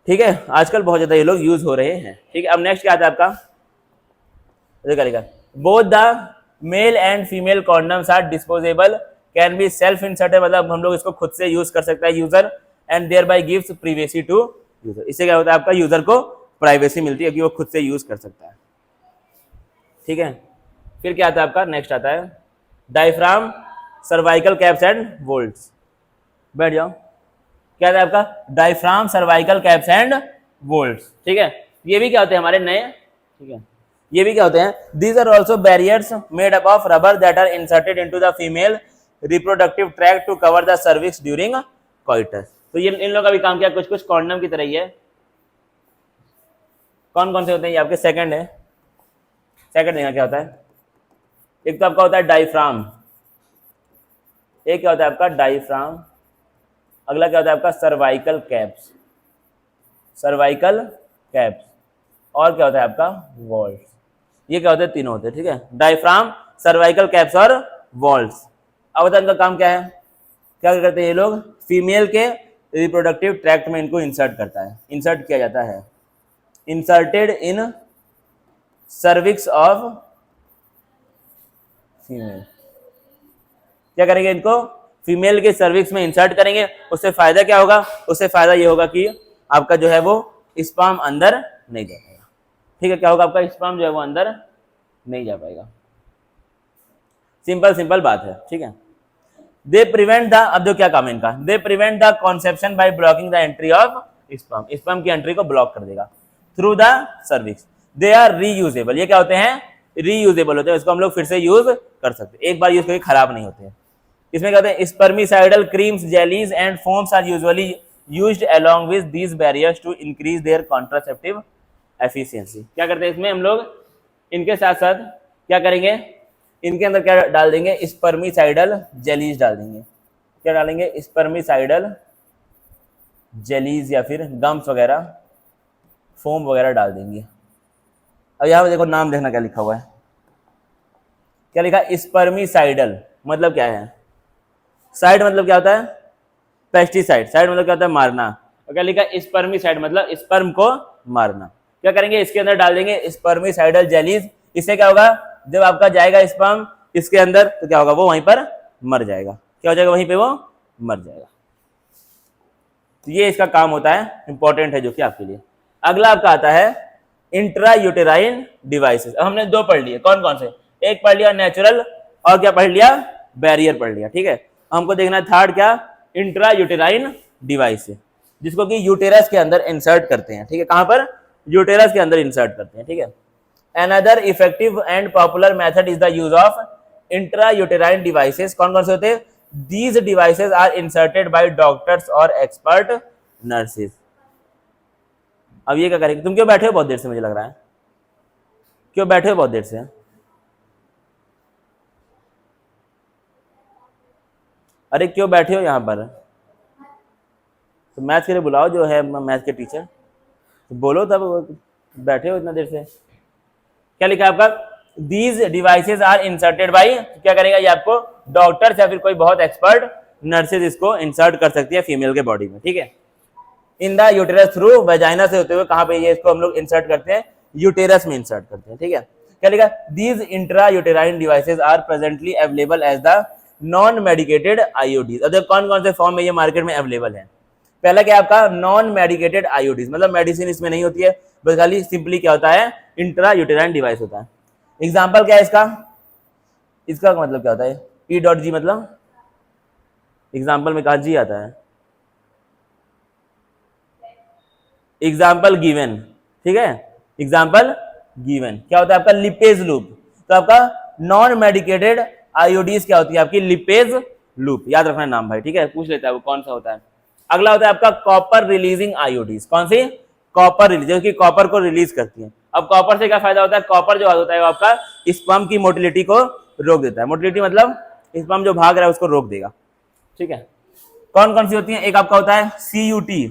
ठीक है, आजकल बहुत ज्यादा ये लोग यूज हो रहे हैं। ठीक है, अब नेक्स्ट क्या आता है आपका, देखा both the male and female condoms are disposable, can be self inserted, मतलब हम लोग इसको खुद से यूज कर सकता है user, and thereby gives privacy to user. इससे क्या होता है, आपका यूजर को प्राइवेसी मिलती है कि वो खुद से यूज कर सकता है। ठीक है, फिर क्या आता है आपका, नेक्स्ट आता है diaphragm, cervical caps and volts. बैठ जाओ, क्या आता है आपका, diaphragm, cervical caps and volts. ठीक है, ये भी क्या होते हैं हमारे नए। ठीक है, ये भी क्या होते हैं, these are also barriers made up of rubber that are inserted into the female reproductive tract to cover the cervix during coitus. तो ये इन लोगों का भी काम क्या, कुछ कुछ कॉन्डम की तरह ही है। कौन कौन से होते हैं, ये आपके सेकंड है, सेकंड देखना क्या होता है। एक तो आपका होता है डायफ्राम, एक क्या होता है आपका डायफ्राम, अगला क्या होता है आपका सर्वाइकल कैप्स, सर्वाइकल कैप्स, और क्या होता है आपका वॉल्स। ये क्या होते हैं, तीनों होते हैं। ठीक है, डायफ्राम, सर्वाइकल कैप्स और वॉल्स। अब बताओ इनका काम क्या है, क्या करते हैं ये लोग, फीमेल के रिप्रोडक्टिव ट्रैक्ट में इनको इंसर्ट करता है, इंसर्ट किया जाता है, inserted in cervix of female. क्या करेंगे, इनको फीमेल के सर्विक्स में इंसर्ट करेंगे। उससे फायदा क्या होगा, उससे फायदा ये होगा कि आपका जो है वो स्पर्म अंदर नहीं जा पाएगा। ठीक है, क्या होगा, आपका स्पर्म जो है वो अंदर नहीं जा पाएगा। सिंपल सिंपल बात है। ठीक है, दे प्रिवेंट द, अब जो क्या काम है इनका, they prevent the conception by blocking the entry of sperm, sperm की एंट्री को ब्लॉक कर देगा through the cervix. They are reusable, ये क्या होते हैं, रीयूजेबल होते हैं, इसको हम लोग फिर से यूज कर सकते हैं, एक बार यूज करके खराब नहीं होते हैं। इसमें क्या होते हैं, spermicidal creams, jellies and foams are usually used along with these barriers to increase their contraceptive efficiency. क्या करते हैं इसमें हम लोग, इनके साथ साथ क्या करेंगे, इनके अंदर क्या डाल देंगे, स्पर्मिसाइडल जेलीज डाल देंगे। क्या डालेंगे, स्पर्मिसाइडल जेलीज या फिर गम्स वगैरह, फोम वगैरह डाल देंगे। अब यहाँ पे देखो नाम देखना क्या लिखा हुआ है, क्या लिखा, स्पर्मिसाइडल मतलब क्या है, साइड मतलब क्या होता है, पेस्टिसाइड, साइड मतलब क्या होता है, मारना, और क्या लिखा, स्पर्मिसाइड मतलब स्पर्म को मारना। क्या करेंगे, इसके अंदर डाल देंगे स्पर्मिसाइडल जेलीज। इससे क्या होगा, जब आपका जाएगा स्पर्म इसके अंदर तो क्या होगा, वो वहीं पर मर जाएगा। क्या हो जाएगा, वहीं पे वो मर जाएगा। तो ये इसका काम होता है, इंपॉर्टेंट है जो कि आपके लिए। अगला आपका आता है इंट्रा यूटेराइन डिवाइसेस। अब हमने दो पढ़ लिए, कौन कौन से, एक पढ़ लिया नेचुरल और क्या पढ़ लिया, बैरियर पढ़ लिया। ठीक है, हमको देखना है थर्ड क्या, इंट्रा यूटेराइन डिवाइस, जिसको कि यूटेरस के अंदर इंसर्ट करते हैं। ठीक है, कहां पर, यूटेरस के अंदर इंसर्ट करते हैं। ठीक है, another effective and popular method is the use of intra uterine devices कौन कौन से होते हैं? These devices are inserted by doctors और एक्सपर्ट नर्सेज। अब ये क्या करेंगे? तुम क्यों बैठे हो बहुत देर से? मुझे लग रहा है क्यों बैठे हो बहुत देर से? अरे क्यों बैठे हो यहाँ पर? तो मैथ्स के लिए बुलाओ जो है मैथ्स के टीचर, तो बोलो तब बैठे हो इतना देर से। क्या लिखा है आपका? These devices are inserted by, क्या करेगा ये आपको? डॉक्टर्स या फिर कोई बहुत एक्सपर्ट नर्सेज इसको इंसर्ट कर सकती है फीमेल के बॉडी में, ठीक है। In the uterus through, vagina से होते हुए कहां पे ये इसको हम लोग इंसर्ट करते हैं? यूटेरस में इंसर्ट करते हैं, ठीक है। क्या लिखा? These intra uterine devices are presently available as the non medicated IUDs. अब कौन कौन से फॉर्म में ये मार्केट में अवेलेबल है? पहला क्या आपका? नॉन मेडिकेटेड आईओडीज, मतलब मेडिसिन इसमें नहीं होती है, बस खाली सिंपली क्या होता है? इंट्रा यूटेराइन डिवाइस होता है। एग्जाम्पल क्या है इसका? इसका मतलब क्या होता है? ई डॉट जी, मतलब एग्जाम्पल में कहा जी आता है? एग्जाम्पल गिवन, ठीक है। एग्जाम्पल गिवन क्या होता है आपका? Lipase loop. तो आपका नॉन मेडिकेटेड आईओडीज क्या होती है आपकी? Lipase loop. याद रखना नाम भाई, ठीक है, पूछ लेता है वो कौन सा होता है। अगला होता है आपका कॉपर रिलीजिंग आईओडीज। कौन सी? कॉपर रिलीज, जो कि कॉपर को रिलीज करती है। अब कॉपर से क्या फायदा होता है? कॉपर जो होता है वो आपका स्पर्म की मोटिलिटी को रोक देता है। मोटिलिटी मतलब स्पर्म जो भाग रहा है उसको रोक देगा, ठीक है। कौन कौन सी होती है? एक आपका होता है CUT,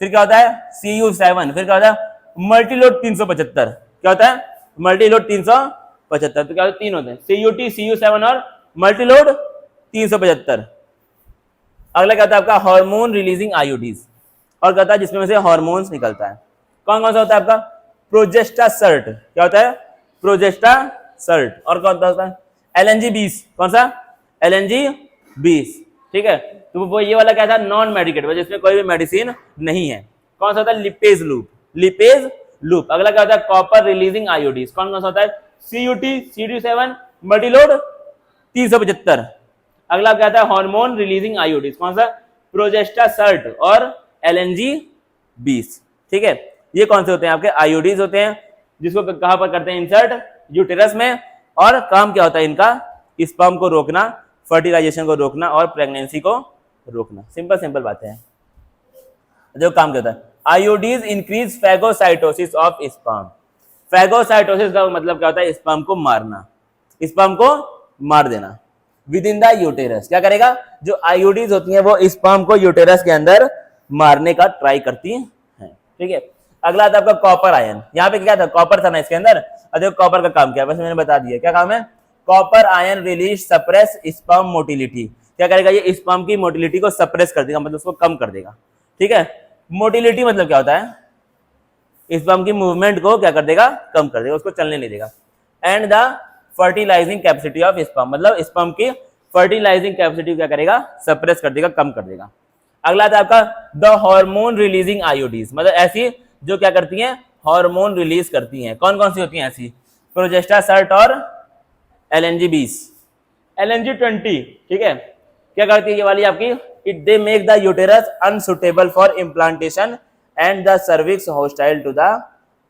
फिर क्या होता है? CU7, फिर क्या होता है? मल्टीलोड 375। क्या होता है? मल्टीलोड 375। तो क्या होता है? तीन होते हैं, CUT, CU7 और मल्टीलोड 375। अगला क्या होता है आपका? हार्मोन रिलीजिंग आईओडीज, और क्या होता है? जिसमें से हार्मोन्स निकलता है। कौन कौन सा होता है आपका? प्रोजेस्टासर्ट। क्या होता है? प्रोजेस्टासर्ट। और कौन होता है? LNG-20। कौन सा? LNG-20, ठीक है। तो वो ये वाला क्या था? नॉन मेडिकेटेड, जिसमें कोई भी मेडिसिन नहीं है। कौन सा होता है? Lippes loop, Lippes loop. अगला क्या होता है? Copper releasing IUDs. कौन कौन सा होता है? CUT, CU7, multiload 375। अगला क्या था? Hormone releasing IUDs. कौन सा? प्रोजेस्टासर्ट और LNG-20, ठीक है। ये कौन से होते हैं? आपके आईओडीज होते हैं, जिसको कहां पर करते हैं? इंसर्ट यूटेरस में। और काम क्या होता है इनका? स्पर्म को रोकना, फर्टिलाइजेशन को रोकना और प्रेगनेंसी को रोकना। सिंपल सिंपल बातें हैं। जो काम क्या होता है? IUDs increase phagocytosis of sperm. Phagocytosis का मतलब क्या होता है? स्पर्म को मारना, स्पर्म को मार देना विद इन द यूटेरस। क्या करेगा? जो आईओडीज होती हैं वो स्पर्म को यूटेरस के अंदर मारने का ट्राई करती हैं, ठीक है। अगला आता है आपका कॉपर आयन। यहाँ पे क्या था? कॉपर था ना इसके अंदर। देखो कॉपर का काम क्या है, बस मैंने बता दिया। क्या काम है? Copper ion release suppress sperm motility. क्या करेगा? ये स्पर्म की मोटिलिटी को सप्रेस कर देगा, मतलब उसको कम कर देगा, ठीक है। मोटिलिटी मतलब क्या होता है? स्पर्म की मूवमेंट को क्या कर देगा? कम कर देगा, उसको चलने नहीं देगा। And the fertilising capacity of sperm, मतलब स्पर्म की फर्टिलाइजिंग कैपेसिटी क्या करेगा? सप्रेस कर देगा, कम कर देगा। अगला था आपका द हार्मोन रिलीजिंग आईओडीज, मतलब ऐसी जो क्या करती हैं? हार्मोन रिलीज करती हैं। कौन कौन सी होती हैं ऐसी? प्रोजेस्टासर्ट और LNG-20, LNG-20, ठीक है। क्या करती है ये वाली आपकी? It they make the uterus unsuitable for implantation and the cervix hostile to the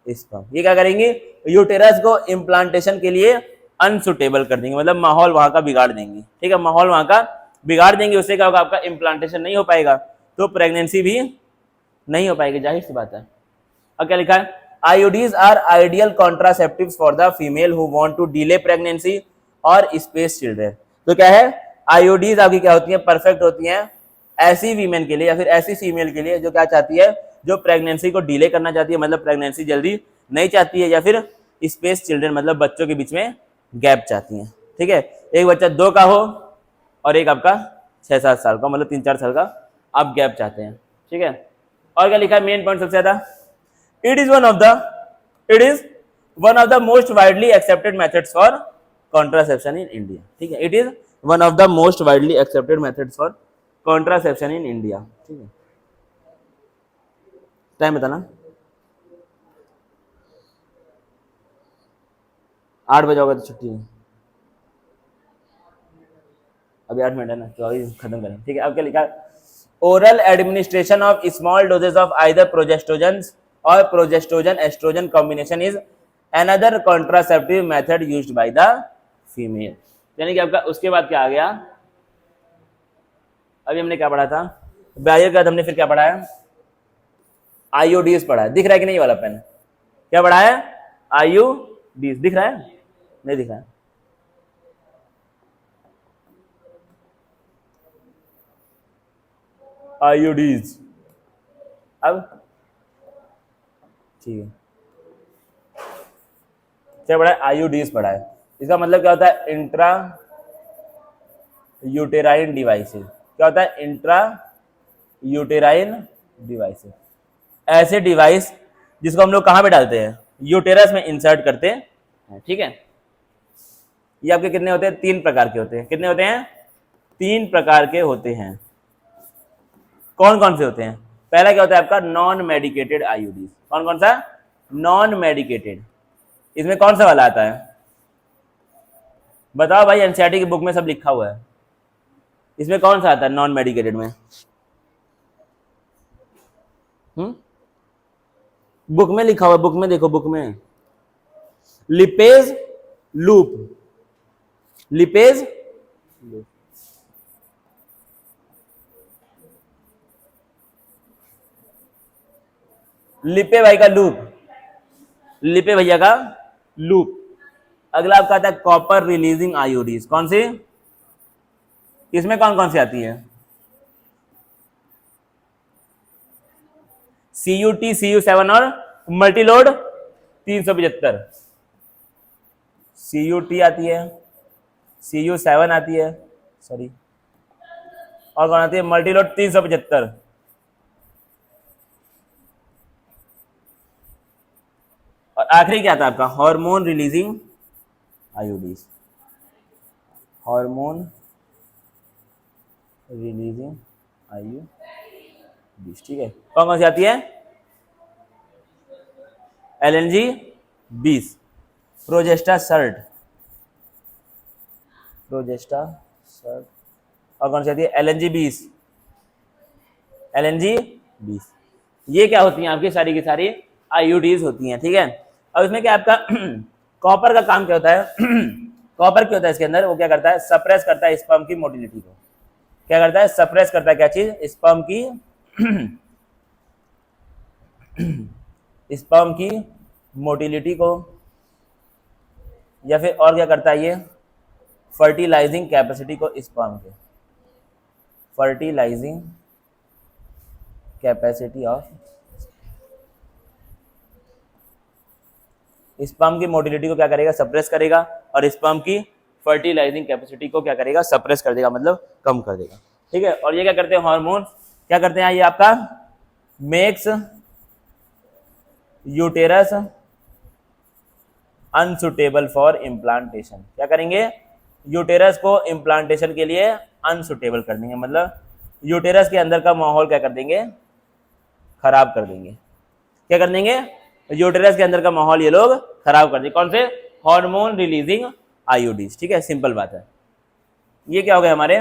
sperm. ये क्या करेंगे? यूटेरस को इम्प्लांटेशन के लिए अनसुटेबल कर देंगे, मतलब माहौल वहां का बिगाड़ देंगे, ठीक है। माहौल वहां का बिगाड़ देंगे, उससे क्या होगा? आपका इम्प्लांटेशन नहीं हो पाएगा, तो प्रेगनेंसी भी नहीं हो पाएगी, जाहिर सी बात है। अब क्या लिखा है? IUDs are ideal contraceptives for the female who want to delay pregnancy और स्पेस चिल्ड्रन। तो क्या है? आईओडीज आपकी क्या होती है? परफेक्ट होती हैं ऐसी वीमेन के लिए या फिर ऐसी फीमेल के लिए जो क्या चाहती है? जो प्रेगनेंसी को डिले करना चाहती है, मतलब प्रेगनेंसी जल्दी नहीं चाहती है, या फिर स्पेस चिल्ड्रन मतलब बच्चों के बीच में गैप चाहती हैं, ठीक है। एक बच्चा 2 का हो और एक आपका 6-7 साल का, मतलब 3-4 साल का आप गैप चाहते हैं, ठीक है। और क्या लिखा है? मेन पॉइंट सबसे ज्यादा, it is one of the most widely accepted methods for contraception in India, ठीक है। It is one of the most widely accepted methods for contraception in India, ठीक है। टाइम बताना। 8 बजे होगा तो छुट्टी है। अभी 8 मिनट है ना, तो अभी खत्म करें, ठीक है। अब क्या लिखा है? Oral administration of small doses of either progestogen और progestogen estrogen combination is another contraceptive method used by the female. यानी कि आपका उसके बाद क्या आ गया, अभी हमने क्या पढ़ा था, बैरियर के बाद हमने फिर क्या पढ़ा है, आईओडीज पढ़ा है। दिख रहा है कि नहीं ये वाला पेन, क्या पढ़ा है, आईओडीज, दिख रहा है, नहीं दिख रहा है, आईओडीज। अब ठीक है, क्या पढ़ा है, आईओडीज पढ़ा है। इसका मतलब क्या होता है, इंट्रा यूटेराइन डिवाइसेस। क्या होता है, इंट्रा यूटेराइन डिवाइसेस, ऐसे डिवाइस जिसको हम लोग कहां पे डालते हैं, यूटेरस में इंसर्ट करते हैं। ठीक है, ये आपके कितने होते हैं, 3 प्रकार के होते हैं। कितने होते हैं, 3 प्रकार के होते हैं। कौन कौन से होते हैं, पहला क्या होता है आपका, नॉन मेडिकेटेड आईओडीज। कौन कौन सा, नॉन मेडिकेटेड। इसमें कौन सा वाला आता है, बताओ भाई, एनसीईआरटी की बुक में सब लिखा हुआ है, इसमें कौन सा आता है नॉन मेडिकेटेड में, बुक में लिखा हुआ है, बुक में देखो, बुक में लिपेज लूप, लिपेज लूप। लिपे भाई का लूप, लिपे भैया का लूप। अगला आपका आता है कॉपर रिलीजिंग आयोडीज। कौन सी, इसमें कौन कौन सी आती है, CU-T CU7 और मल्टीलोड 375। CU-T आती है, CU7 आती है, सॉरी, और कौन आती है, मल्टीलोड 375। और आखिरी क्या था आपका, hormone releasing IUDs, hormone releasing IUDs. ठीक है, कौन कौन सी आती है, LNG 20, प्रोजेस्टा सर्ट, प्रोजेस्टा सर्ट, और कौन सी आती है, LNG 20, LNG 20। ये क्या होती हैं आपकी सारी की सारी आईयूडीज होती हैं। ठीक है, अब इसमें क्या आपका कॉपर का काम क्या होता है, कॉपर क्या होता है इसके अंदर, वो क्या करता है, सप्रेस करता है स्पर्म की मोटिलिटी को। क्या करता है, सप्रेस करता है क्या चीज, स्पर्म की स्पर्म की मोटिलिटी को, या फिर और क्या करता है ये, फर्टिलाइजिंग कैपेसिटी को स्पर्म के, फर्टिलाइजिंग कैपेसिटी ऑफ स्पर्म की मोटिलिटी को क्या करेगा, सप्रेस करेगा, और स्पर्म की फर्टिलाइजिंग कैपेसिटी को क्या करेगा, सप्रेस कर देगा, मतलब कम कर देगा। ठीक है, और ये क्या करते हैं, हार्मोन क्या करते हैं, ये आपका makes uterus unsuitable for implantation. क्या करेंगे, यूटेरस को इम्प्लांटेशन के लिए अनसुटेबल कर देंगे, मतलब यूटेरस के अंदर का माहौल क्या कर देंगे, खराब कर देंगे। क्या कर देंगे, यूटेरस के अंदर का माहौल ये लोग खराब कर देंगे। कौन से, हार्मोन रिलीजिंग आयोडीज। ठीक है, सिंपल बात है। ये क्या हो गए हमारे,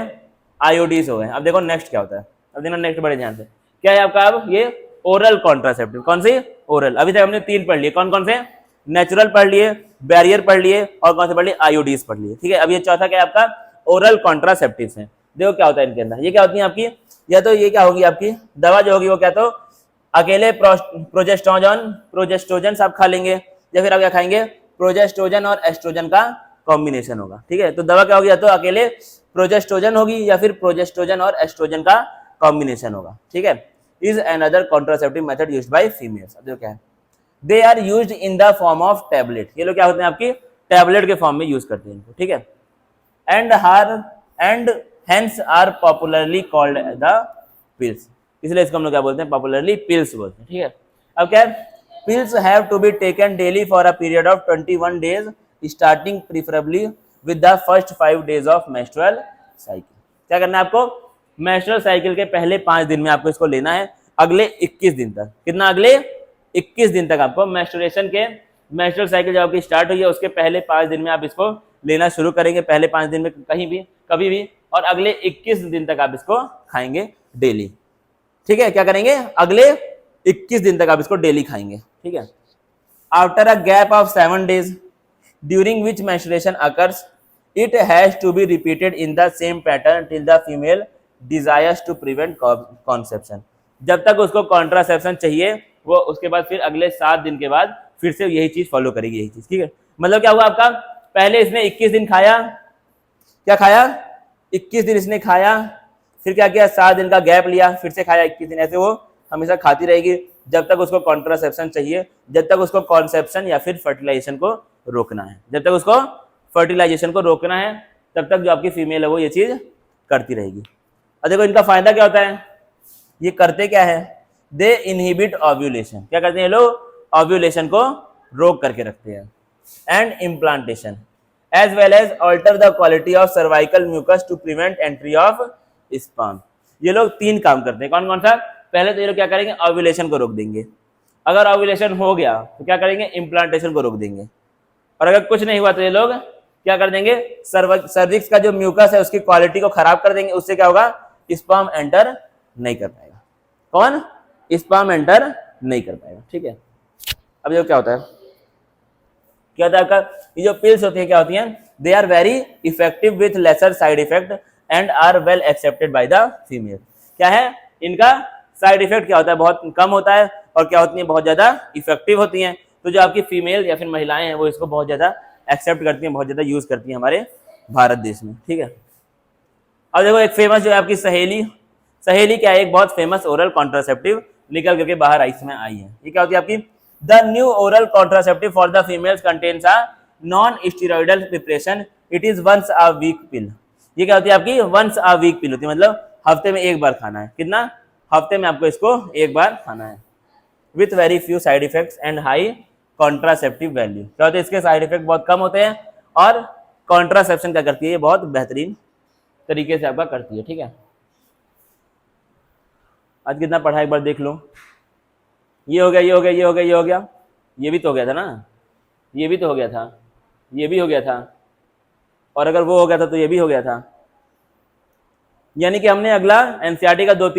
आयोडीज हो गए। अब देखो नेक्स्ट क्या होता है, अब देखो नेक्स्ट बड़े ध्यान से, क्या है आपका, अब ये ओरल कॉन्ट्रासेप्टिव। कौन सी, ओरल। अभी तक हमने 3 पढ़ लिए, कौन कौन से, नेचुरल पढ़ लिए, बैरियर पढ़ लिए, और कौन से पढ़ लिए, आयोडीज पढ़ लिए। ठीक है, अब ये चौथा क्या है आपका, ओरल कॉन्ट्रासेप्टिव है। देखो क्या होता है इनके अंदर, ये क्या होती है आपकी, या तो ये क्या होगी आपकी दवा जो होगी वो क्या, तो अकेले प्रोजेस्ट्रोजन आप खा लेंगे, या फिर आप क्या खाएंगे, प्रोजेस्ट्रोजन और एस्ट्रोजन का कॉम्बिनेशन होगा। ठीक है, तो दवा क्या होगी, या तो अकेले प्रोजेस्ट्रोजन होगी, या फिर प्रोजेस्ट्रोजन और एस्ट्रोजन का कॉम्बिनेशन होगा। ठीक है, is another contraceptive method used by females. अब देखो क्या है, they are used in the form of tablet. ये लोग क्या होते हैं आपकी टैबलेट के फॉर्म में यूज करते हैं इनको। ठीक है, and hence are popularly called the pills, इसलिए इसको हम लोग क्या बोलते हैं, पॉपुलरली पिल्स बोलते हैं। ठीक है, अब क्या है, pills have to be taken daily for a period of 21 days starting preferably with the first 5 days of menstrual cycle. क्या करना है आपको, मेंस्ट्रुअल साइकिल के पहले 5 दिन में आपको इसको लेना है, अगले 21 दिन तक। कितना, अगले 21 दिन तक आपको मेंस्ट्रुअल साइकिल जब आपकी स्टार्ट हुई है उसके पहले 5 दिन में आप इसको लेना शुरू करेंगे, पहले 5 दिन में कहीं भी कभी भी, और अगले 21 दिन तक आप इसको खाएंगे डेली। ठीक है, क्या करेंगे, अगले 21 दिन तक आप इसको डेली खाएंगे। ठीक है, after a gap of 7 days during which menstruation occurs it has to be repeated in the same pattern till the female desires to prevent conception. जब तक उसको कॉन्ट्रासेप्शन चाहिए वो उसके बाद फिर अगले 7 दिन के बाद फिर से यही चीज फॉलो करेगी, यही चीज। ठीक है, मतलब क्या हुआ आपका, पहले इसने 21 दिन खाया, क्या खाया 21 दिन इसने खाया, फिर क्या किया 7 दिन का गैप लिया, फिर से खाया 21 दिन, ऐसे वो हमेशा खाती रहेगी जब तक उसको कॉन्ट्रासेप्शन चाहिए, जब तक उसको कॉन्सेप्शन या फिर फर्टिलाइजेशन को रोकना है। जब तक उसको फर्टिलाइजेशन को रोकना है तब तक जो आपकी फीमेल है वो ये चीज करती रहेगी। और देखो इनका फायदा क्या होता है, ये करते क्या है, दे इनहिबिट ओव्यूलेशन। क्या करते हैं ये लोग, ओव्यूलेशन को रोक करके रखते हैं। And implantation as well as alter the quality of cervical mucus to prevent entry of sperm. ये लोग 3 काम करते हैं, कौन कौन सा, पहले तो ये लोग क्या करेंगे, ओव्यूलेशन को रोक देंगे। अगर ओव्यूलेशन हो गया तो क्या करेंगे, इम्प्लांटेशन को रोक देंगे। और अगर कुछ नहीं हुआ तो ये लोग क्या कर देंगे, सर्विक्स का जो म्यूकस है उसकी क्वालिटी को खराब कर देंगे। उससे क्या होगा, स्पर्म एंटर नहीं कर पाएगा। कौन, स्पर्म एंटर नहीं कर पाएगा। ठीक है, अब ये क्या होता है, क्या होता है आपका, ये जो पिल्स होती है क्या होती हैं, they are very effective with lesser side effect and are well accepted by the female. क्या है, इनका साइड इफेक्ट क्या होता है, बहुत कम होता है, और क्या होती है, बहुत ज्यादा इफेक्टिव होती हैं। तो जो आपकी फीमेल या फिर महिलाएं हैं वो इसको बहुत ज्यादा एक्सेप्ट करती हैं, बहुत ज्यादा यूज करती हैं हमारे भारत देश में। ठीक है, अब देखो एक फेमस जो है आपकी सहेली, सहेली क्या है, एक बहुत फेमस ओरल कॉन्ट्रासेप्टिव निकल करके बाहर आई इसमें आई है। ये क्या होती है आपकी, the new oral contraceptive for the females contains a non steroidal preparation, it is once a week pill. ये क्या होती है आपकी, वंस अ वीक पिल होती है, मतलब हफ्ते में एक बार खाना है। कितना, हफ्ते में आपको इसको एक बार खाना है। With very few side effects and high contraceptive value. क्या होते हैं, इसके साइड इफेक्ट बहुत कम होते हैं और कॉन्ट्रासेप्शन क्या करती है, ये बहुत बेहतरीन तरीके से आपका करती है। ठीक है, आज कितना पढ़ा एक बार देख लो, ये हो गया, ये हो गया, ये हो गया, ये हो गया, ये भी तो हो गया था ना, ये भी तो हो गया था, ये भी हो गया था, और अगर वो हो गया था तो ये भी हो गया था। यानी कि हमने अगला एनसीईआरटी का 2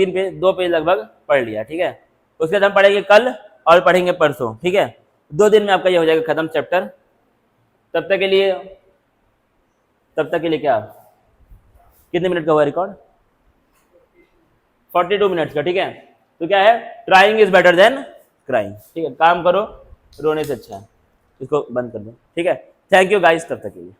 पेज लगभग पढ़ लिया। ठीक है, उसके बाद हम पढ़ेंगे कल और पढ़ेंगे परसों। ठीक है, 2 दिन में आपका ये हो जाएगा खत्म चैप्टर। तब तक के लिए क्या, कितने मिनट का हुआ रिकॉर्ड, 42 मिनट्स का। ठीक है, तो क्या है, trying is better than crying. ठीक है, काम करो, रोने से अच्छा है। इसको बंद कर दो। ठीक है, थैंक यू गाइस, तब तक के लिए।